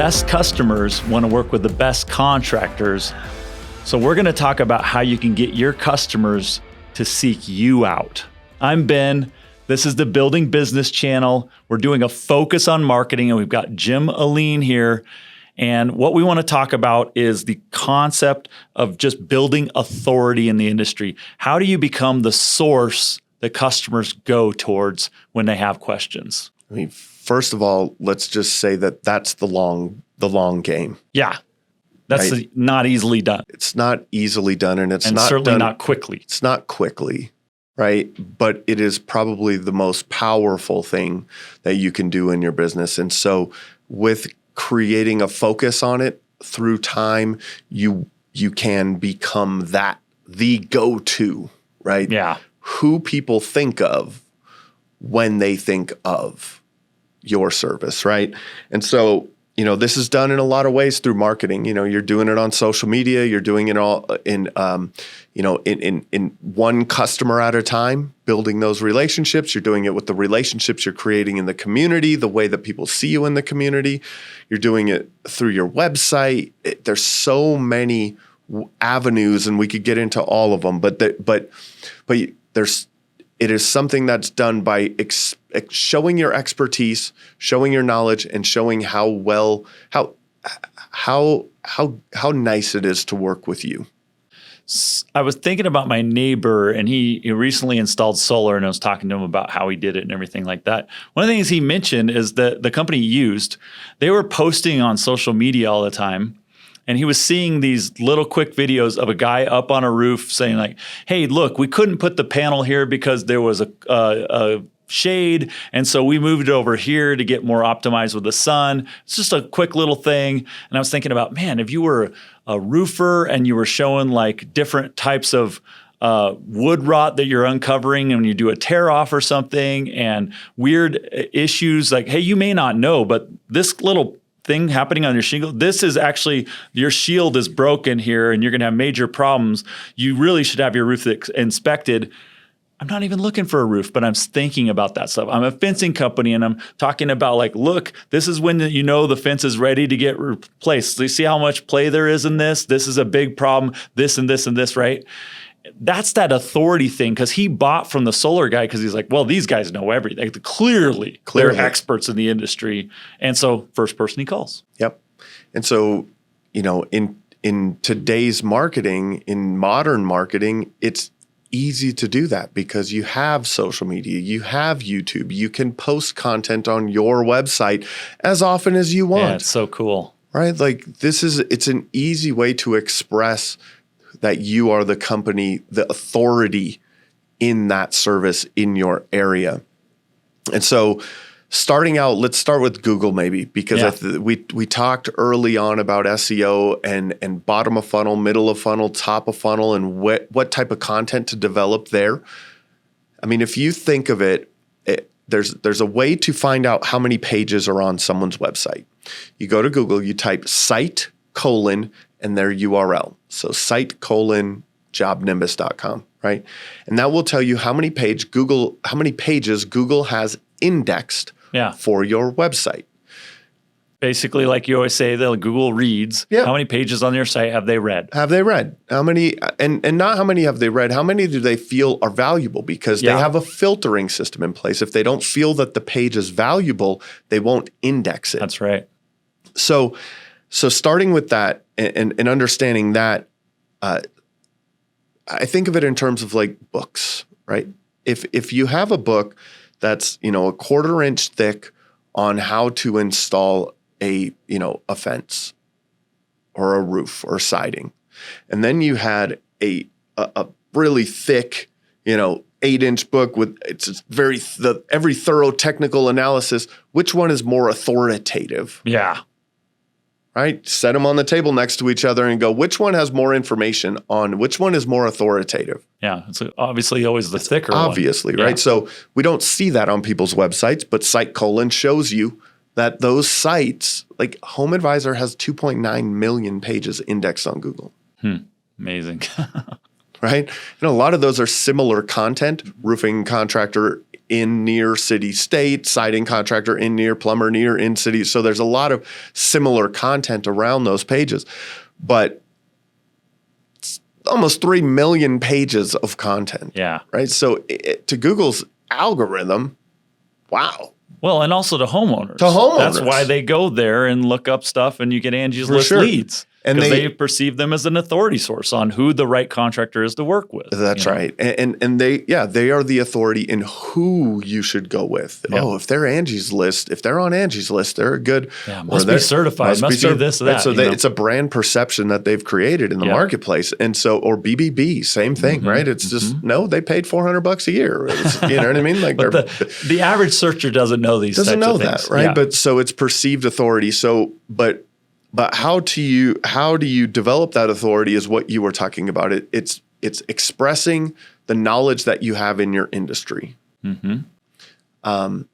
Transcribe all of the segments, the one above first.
best customers want to work with the best contractors. So we're going to talk about how you can get your customers to seek you out. I'm Ben. This is the Building Business Channel. We're doing a focus on marketing, and we've got Jim Aline here. And what we want to talk about is the concept of just building authority in the industry. How do you become the source that customers go towards when they have questions? I mean, first of all, let's just say that that's the long game. Yeah, that's right? Not easily done. It's not easily done, and it's not certainly done, not quickly. It's not quickly, right? But it is probably the most powerful thing that you can do in your business. And so with creating a focus on it through time, you can become the go-to, right? Yeah. Who people think of when they think of your service, right? And so, this is done in a lot of ways through marketing. You're doing it on social media. You're doing it all in one customer at a time, building those relationships. You're doing it with the relationships you're creating in the community, the way that people see you in the community. You're doing it through your website. There's so many avenues, and we could get into all of them. But it is something that's done by showing your expertise, showing your knowledge, and showing how nice it is to work with you. I was thinking about my neighbor, and he recently installed solar, and I was talking to him about how he did it and everything like that. One of the things he mentioned is that the company he used, they were posting on social media all the time. And he was seeing these little quick videos of a guy up on a roof saying like, hey, look, we couldn't put the panel here because there was a shade. And so we moved it over here to get more optimized with the sun. It's just a quick little thing. And I was thinking about, man, if you were a roofer and you were showing like different types of wood rot that you're uncovering and when you do a tear off or something and weird issues like, hey, you may not know, but this little thing happening on your shingle, this is actually, your shield is broken here and you're going to have major problems. You really should have your roof inspected. I'm not even looking for a roof, but I'm thinking about that stuff. I'm a fencing company and I'm talking about like, look, this is when the fence is ready to get replaced. So you see how much play there is in this? This is a big problem, this and this and this, right? That's that authority thing, because he bought from the solar guy because he's like, well, these guys know everything. Clearly, they're experts in the industry. And so first person he calls. Yep. And so, in today's marketing, in modern marketing, it's easy to do that because you have social media, you have YouTube, you can post content on your website as often as you want. Yeah, it's so cool. Right? Like it's an easy way to express that you are the company, the authority in that service in your area. And so starting out, let's start with Google maybe, because we talked early on about SEO and bottom of funnel, middle of funnel, top of funnel, and what type of content to develop there. I mean, if you think of it, there's a way to find out how many pages are on someone's website. You go to Google, you type site : and their URL. So site:/jobnimbus.com, right? And that will tell you how many pages Google has indexed for your website. Basically, like you always say, Google reads. Yeah. How many pages on your site have they read? Have they read? How many, and not how many have they read, how many do they feel are valuable? Because they have a filtering system in place. If they don't feel that the page is valuable, they won't index it. That's right. So starting with that and understanding that, I think of it in terms of like books, right? If you have a book that's, a 1/4 inch thick on how to install a fence or a roof or siding, and then you had a really thick, 8-inch book with every thorough technical analysis, which one is more authoritative? Yeah. Right? Set them on the table next to each other and go, which one has more information on which one is more authoritative? Yeah. It's obviously always the thicker obviously, one. Right? Yeah. So we don't see that on people's websites, but site: shows you that those sites, like Home Advisor has 2.9 million pages indexed on Google. Amazing. Right? And a lot of those are similar content. Roofing contractor in near city state, siding contractor in near, plumber near in city. So there's a lot of similar content around those pages, but it's almost 3 million pages of content. Yeah. Right. So to Google's algorithm, wow. Well, and also to homeowners. To homeowners. That's why they go there and look up stuff, and you get Angie's For List sure. leads. And Because they- they perceive them as an authority source on who the right contractor is to work with. That's you know? right. And they are the authority in who you should go with. Yeah. Oh, if they're Angie's List, if they're on Angie's List, they're a good. Yeah, or must be they're- certified, must be this, right? that, So you know? it's a brand perception that they've created in the Yeah. marketplace. And so, or BBB, same thing, right? It's just, no, they paid $400 a year. You know what I mean? Like But they're, the average searcher doesn't know these doesn't types know of that, things. right? Yeah. But so it's perceived authority. So, but how do you develop that authority is what you were talking about. It's expressing the knowledge that you have in your industry. One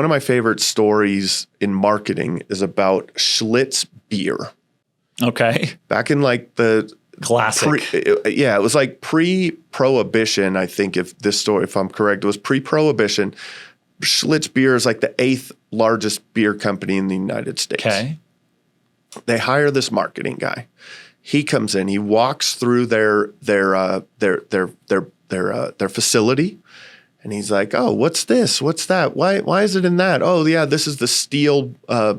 of my favorite stories in marketing is about Schlitz beer. Okay. Back in like the Classic. it was like pre-prohibition. I think if I'm correct, it was pre-prohibition. Schlitz beer is like the 8th largest beer company in the United States. Okay. They hire this marketing guy. He comes in. He walks through their facility, and he's like, "Oh, what's this? What's that? Why is it in that? Oh, yeah, this is the steel. We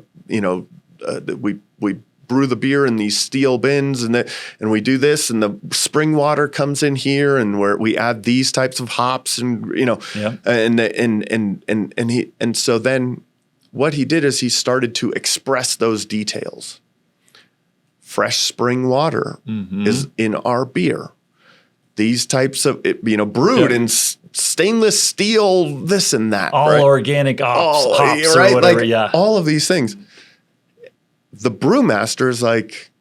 brew the beer in these steel bins, and we do this, and the spring water comes in here, and we add these types of hops, and Yeah. and so then what he did is he started to express those details. Fresh spring water is in our beer. These types of, brewed Yeah. in stainless steel, this and that. All right? organic hops or right? whatever. Like Yeah. all of these things. The brewmaster is like,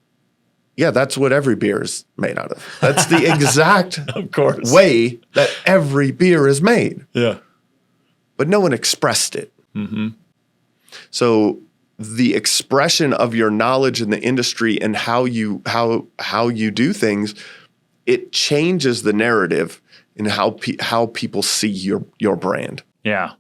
yeah, that's what every beer is made out of. That's the exact Of course. way that every beer is made. Yeah. But no one expressed it. So the expression of your knowledge in the industry and how you do things, it changes the narrative in how people see your brand. Yeah.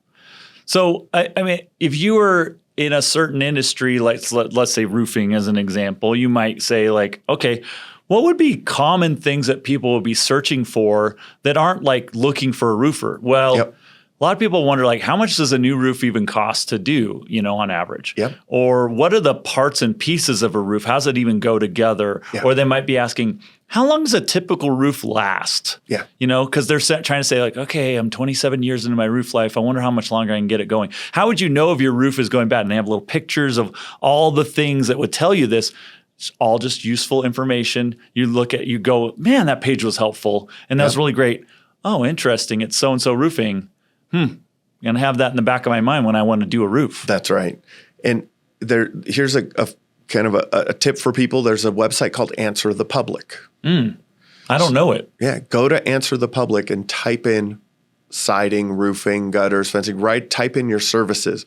So, I mean, if you were in a certain industry, like let's say roofing as an example, you might say like, okay, what would be common things that people would be searching for that aren't like looking for a roofer? Well, Yep. a lot of people wonder like, how much does a new roof even cost to do, on average? Yep. Or what are the parts and pieces of a roof? How does it even go together? Yeah. Or they might be asking, how long does a typical roof last? Yeah. Because they're trying to say like, okay, I'm 27 years into my roof life. I wonder how much longer I can get it going. How would you know if your roof is going bad? And they have little pictures of all the things that would tell you this. It's all just useful information. You go, man, that page was helpful. And that was really great. Oh, interesting. It's so-and-so roofing. I'm going to have that in the back of my mind when I want to do a roof. That's right. And here's a kind of a tip for people. There's a website called Answer the Public. I don't know it. Yeah, go to Answer the Public and type in siding, roofing, gutters, fencing, right? Type in your services,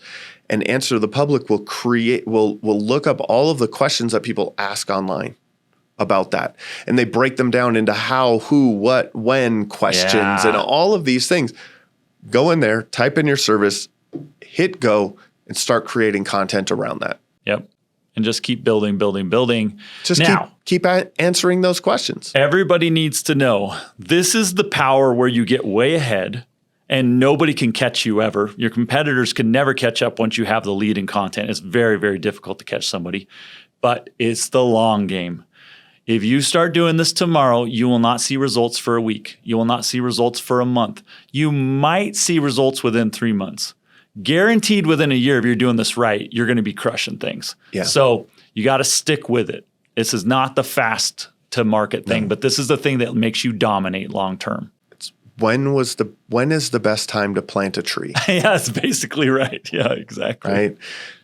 and Answer the Public will look up all of the questions that people ask online about that. And they break them down into how, who, what, when questions Yeah. and all of these things. Go in there, type in your service, hit go, and start creating content around that. Yep. And just keep building. Just Now, keep answering those questions. everybody needs to know this is the power where you get way ahead and nobody can catch you ever. Your competitors can never catch up once you have the lead in content. It's very, very difficult to catch somebody, but it's the long game. If you start doing this tomorrow, you will not see results for a week. You will not see results for a month. You might see results within 3 months. Guaranteed within a year, if you're doing this right, you're going to be crushing things. Yeah. So you got to stick with it. This is not the fast to market thing, but this is the thing that makes you dominate long term. When is the best time to plant a tree? Yeah, that's basically right. Yeah, exactly. Right?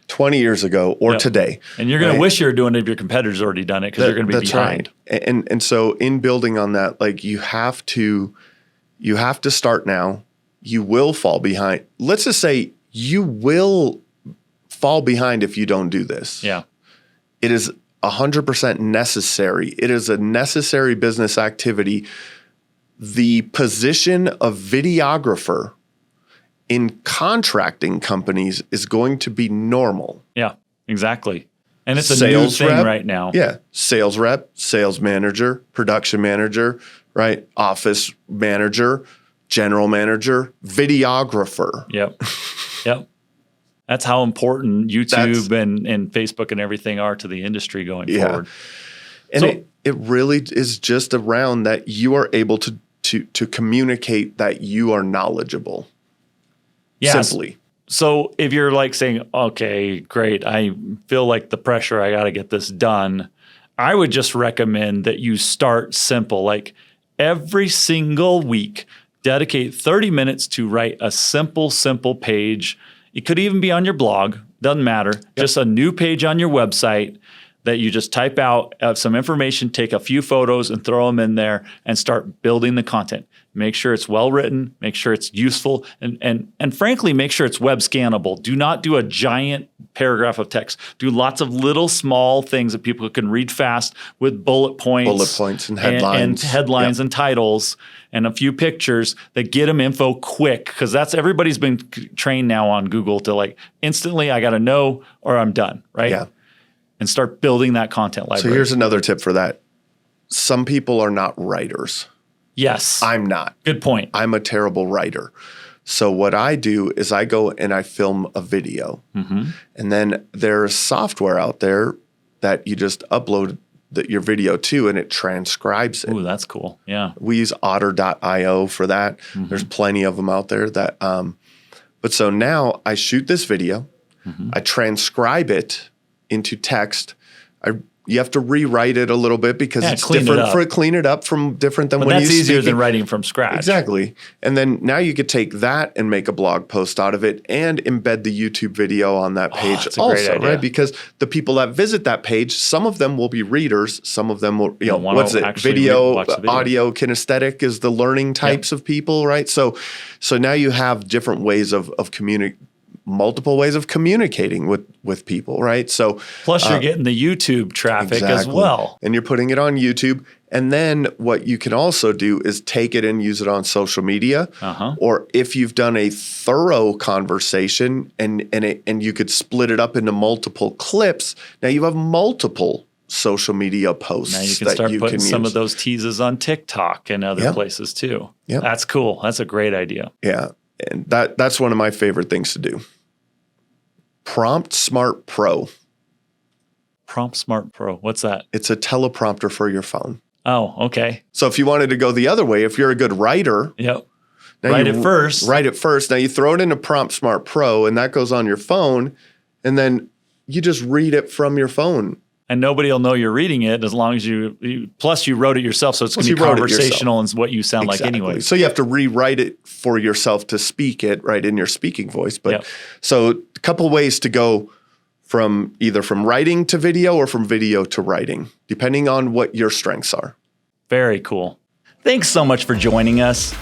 20 years ago or Yep. today. And you're going right? to wish you were doing it if your competitor's already done it because you're going to be That's behind. right. And so in building on that, like you have to start now. You will fall behind. Let's just say you will fall behind if you don't do this. Yeah. It is 100% necessary. It is a necessary business activity. The position of videographer in contracting companies is going to be normal. Yeah, exactly. And it's a Sales new thing rep, right now. Yeah. Sales rep, sales manager, production manager, right? Office manager, general manager, videographer. Yep. Yep. That's how important YouTube and Facebook and everything are to the industry going forward. And So- it really is just around that you are able to communicate that you are knowledgeable. Yes. Simply. So if you're like saying, okay, great, I feel like the pressure, I got to get this done, I would just recommend that you start simple. Like every single week, dedicate 30 minutes to write a simple page. It could even be on your blog, doesn't matter. Just a new page on your website that you just type out some information, take a few photos and throw them in there and start building the content. Make sure it's well written, make sure it's useful, and frankly, make sure it's web scannable. Do not do a giant paragraph of text. Do lots of little small things that people can read fast with bullet points. And headlines. And titles and a few pictures that get them info quick, because that's everybody's been trained now on Google to like instantly I got to know or I'm done, right? Yeah. And start building that content library. So here's another tip for that. Some people are not writers. Yes. I'm not. Good point. I'm a terrible writer. So what I do is I go and I film a video. Mm-hmm. And then there's software out there that you just upload your video to and it transcribes it. Ooh, that's cool. Yeah. We use otter.io for that. Mm-hmm. There's plenty of them out there that but so now I shoot this video, Mm-hmm. I transcribe it into text. You have to rewrite it a little bit because it's different. Clean it up from different than but when you that's easier speak than writing from scratch. Exactly. And then now you could take that and make a blog post out of it and embed the YouTube video on that page that's a great also, idea. right? Because the people that visit that page, some of them will be readers, some of them will, what's it? watch the Video, video. audio, kinesthetic is the learning types of people, right? So now you have different ways of multiple ways of communicating with people, right? So plus you're getting the YouTube traffic as well. And you're putting it on YouTube. And then what you can also do is take it and use it on social media. Or if you've done a thorough conversation and you could split it up into multiple clips, now you have multiple social media posts. Now you can start putting some of those teases on TikTok and other places too. Yeah. That's cool. That's a great idea. Yeah. And that's one of my favorite things to do. Prompt Smart Pro. Prompt Smart Pro. What's that? It's a teleprompter for your phone. Oh, okay. So if you wanted to go the other way, if you're a good writer, Yep. write it first. Write it first. Now you throw it into Prompt Smart Pro, and that goes on your phone, and then you just read it from your phone. And nobody will know you're reading it as long as plus you wrote it yourself, so it's going to be conversational and what you sound like anyway. So you have to rewrite it for yourself to speak it right in your speaking voice. But so a couple ways to go from either from writing to video or from video to writing, depending on what your strengths are. Very cool. Thanks so much for joining us.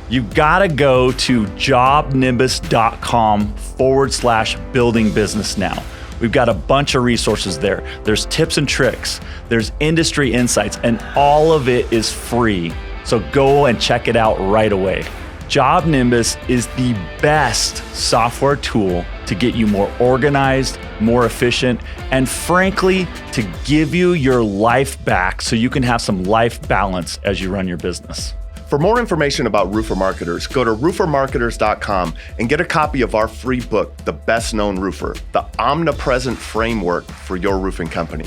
You've got to go to jobnimbus.com/building business now. We've got a bunch of resources there. There's tips and tricks, there's industry insights, and all of it is free. So go and check it out right away. Job Nimbus is the best software tool to get you more organized, more efficient, and frankly, to give you your life back so you can have some life balance as you run your business. For more information about Roofer Marketers, go to roofermarketers.com and get a copy of our free book, The Best Known Roofer, the omnipresent framework for your roofing company.